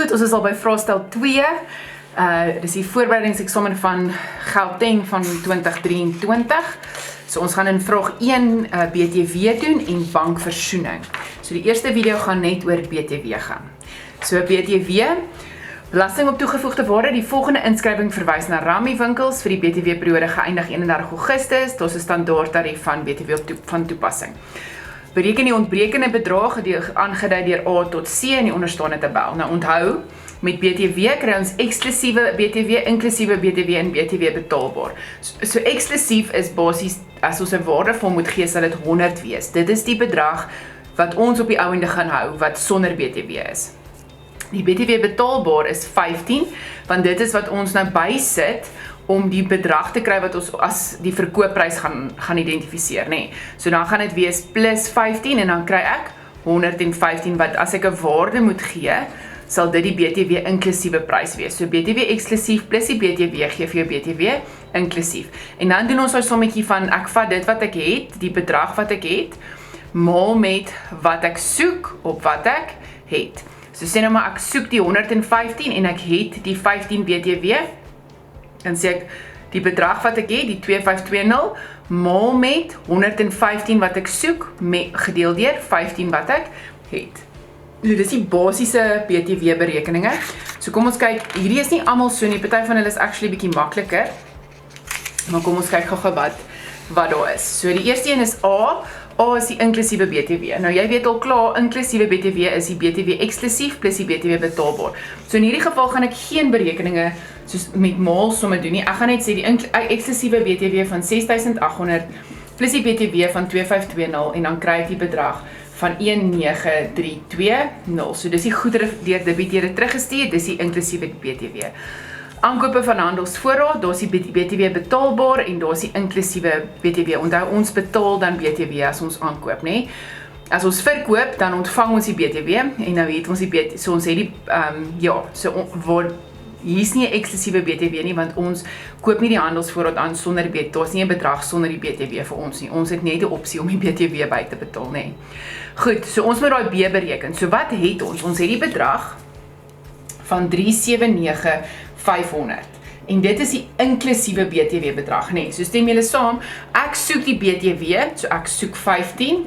Goed, ons is al by vraestel 2. Dis die voorbereidingseksamen van Gauteng van 2023. So ons gaan in vraag 1 BTW doen en bankversoening. So die eerste video gaan net oor BTW gaan. So BTW, belasting op toegevoegde waarde, die volgende inskrywing verwys na Rami winkels vir die BTW periode geëindig 31 Augustus. Dit is 'n standaard tarief van BTW van toepassing. Bereken die ontbrekende bedrag aangedui deur A tot C in die onderstaande tabel. Nou onthou, met BTW kry ons eksklusiewe BTW, inklusiewe BTW en BTW betaalbaar. So eksklusief is basies, as ons 'n waarde vir moet gee, sal dit 100 wees. Dit is die bedrag wat ons op die ouende gaan hou, wat sonder BTW is. Die BTW betaalbaar is 15, want dit is wat ons nou bysit om die bedrag te kry wat ons as die verkoopprys gaan identifiseer, nee. So dan gaan dit wees plus 15 en dan kry ek 115, wat as ek 'n waarde moet gee, sal dit die BTW inklusiewe prys wees. So BTW eksklusief plus die BTW gee vir jou BTW inklusief. En dan doen ons 'n sommetjie van, ek vat dit wat ek het, die bedrag wat ek het, maal met wat ek soek op wat ek het. So sê nou maar ek soek die 115 en ek het die 15 BTW, dan sê ek die bedrag wat ek het, die 2520, maal met 115 wat ek soek, gedeel deur 15 wat ek het. Nou, dis die basiese BTW berekeninge. So kom ons kyk, hierdie is nie almal so nie, party van hulle is actually bietjie makliker. Maar kom ons kyk gou-gou wat daar is. So die eerste een is A. A is die inklusiewe BTW. Nou jy weet al klaar, inklusiewe BTW is die BTW eksklusief plus die BTW betaalbaar. So in hierdie geval gaan ek geen berekeninge soos met maalsomme doen nie. Ek gaan net sê die eksklusiewe BTW van 6800 plus die BTW van 2520 en dan kry ek die bedrag van 1932.0. So dis die goedere deur debiteure teruggestuur, dis die inklusiewe BTW. Aankope van handelsvoorraad, daar is die BTW betaalbaar en daar is die inklusiewe BTW. Onthou, ons betaal dan BTW as ons aankoop, nee. As ons verkoop, dan ontvang ons die BTW en nou het ons die BTW, so ons het die, hier is nie 'n eksklusiewe BTW nie, want ons koop nie die handelsvoorraad aan sonder die BTW, daar is nie 'n bedrag sonder die BTW vir ons nie. Ons het net die opsie om die BTW by te betaal, nee. Goed, so ons moet daai B bereken. So wat het ons? Ons het die bedrag van 379.500. En dit is die inklusiewe BTW bedrag, nee. So stem julle saam, ek soek die BTW, so ek soek 15.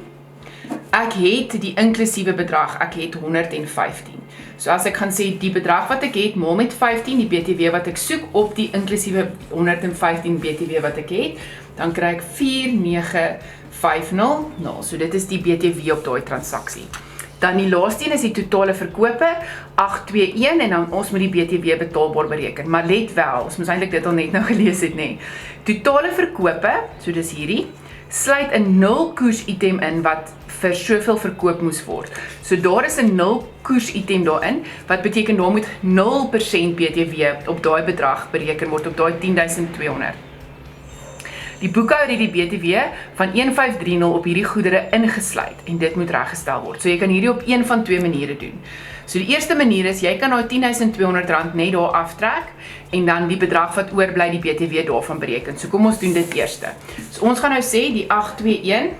Ek het die inklusiewe bedrag, ek het 115. So as ek gaan sê die bedrag wat ek het, maal met 15, die BTW wat ek soek op die inklusiewe 115 BTW wat ek het, dan kry ek 49500. So dit is die BTW op daai transaksie. Dan die laaste een is die totale verkope, 821 en dan ons moet die BTW betaalbaar bereken. Maar let wel, ons moes eintlik dit al net nou gelees het, nee. Totale verkope, so dis hierdie, sluit 'n 0 koers item in wat vir soveel verkoop moes word. So daar is 'n 0 koers item daarin, wat beteken daar moet 0% BTW op daai bedrag bereken word, op daai 10.200. Die boekhouer het die BTW van 1530 op hierdie goedere ingesluit en dit moet reggestel word. So jy kan hierdie op een van twee maniere doen. So die eerste manier is, jy kan daai 10.200 rand net daar aftrek en dan die bedrag wat oorbly die BTW daarvan bereken. So kom ons doen dit eerste. So ons gaan nou sê die 821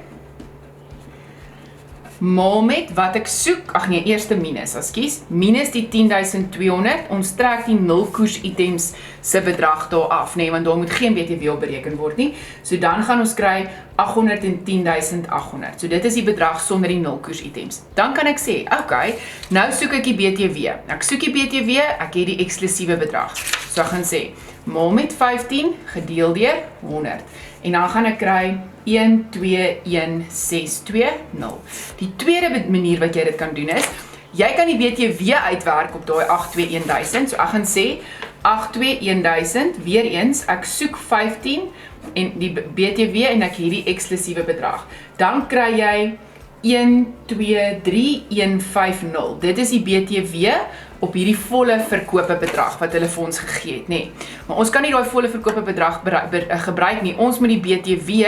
maal met wat ek soek, eerste minus, minus die 10.200, ons trek die 0 koers items se bedrag daar af, nee, want daar moet geen BTW op bereken word nie, so dan gaan ons kry 810.800, so dit is die bedrag sonder die 0 koers items. Dan kan ek sê, okay, nou soek ek die BTW, ek soek die BTW, ek het die eksklusiewe bedrag, so ek gaan sê, maal met 15, gedeel deur 100, en dan gaan ek kry 121.620. Die tweede manier wat jy dit kan doen is, jy kan die BTW uitwerk op daai 821.000, so ek gaan sê 821.000, weer eens, ek soek 15 en die BTW en ek hierdie eksklusiewe bedrag. Dan kry jy 123.150. Dit is die BTW op hierdie volle verkope bedrag wat hulle vir ons gegee het, nee. Maar ons kan nie daai volle verkope bedrag gebruik nie. Ons moet die BTW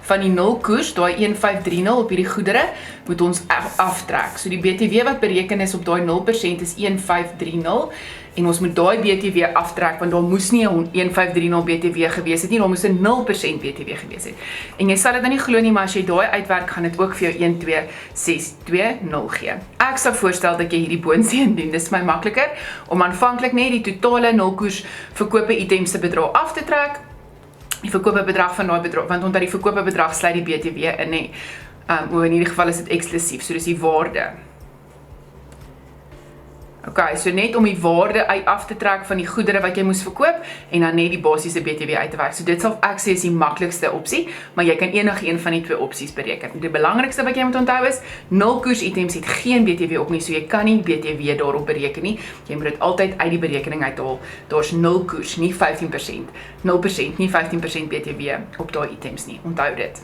van die 0 koers, daai 1530 op hierdie goedere, moet ons aftrek. So die BTW wat bereken is op daai 0% is 1530 en ons moet daai BTW aftrek want daar moes nie 'n 1530 BTW gewees het nie, daar moes 'n 0% BTW gewees het. En jy sal dit nou nie glo nie, maar as jy daai uitwerk, gaan dit ook vir jou 12620 gee. Ek sal voorstel dat jy hierdie boonsteen doen. Dis vir my makliker om aanvanklik net die totale 0 koers verkope items se bedrag af te trek. Die verkope bedrag van daai bedrag, want onder die verkope bedrag sluit die BTW in nie. In hierdie geval is dit eksklusief, so dis die waarde. Okay, so net om die waarde uit af te trek van die goedere wat jy moes verkoop en dan net die basiese BTW uit te werk. So dit sal ek sê is die maklikste opsie, maar jy kan enige een van die twee opsies bereken. Die belangrikste wat jy moet onthou is, 0 koers items het geen BTW op nie, so jy kan nie BTW daarop bereken nie. Jy moet dit altyd uit die berekening uithaal. Daar's 0 koers, nie 15%. 0%, nie 15% BTW op daai items nie. Onthou dit.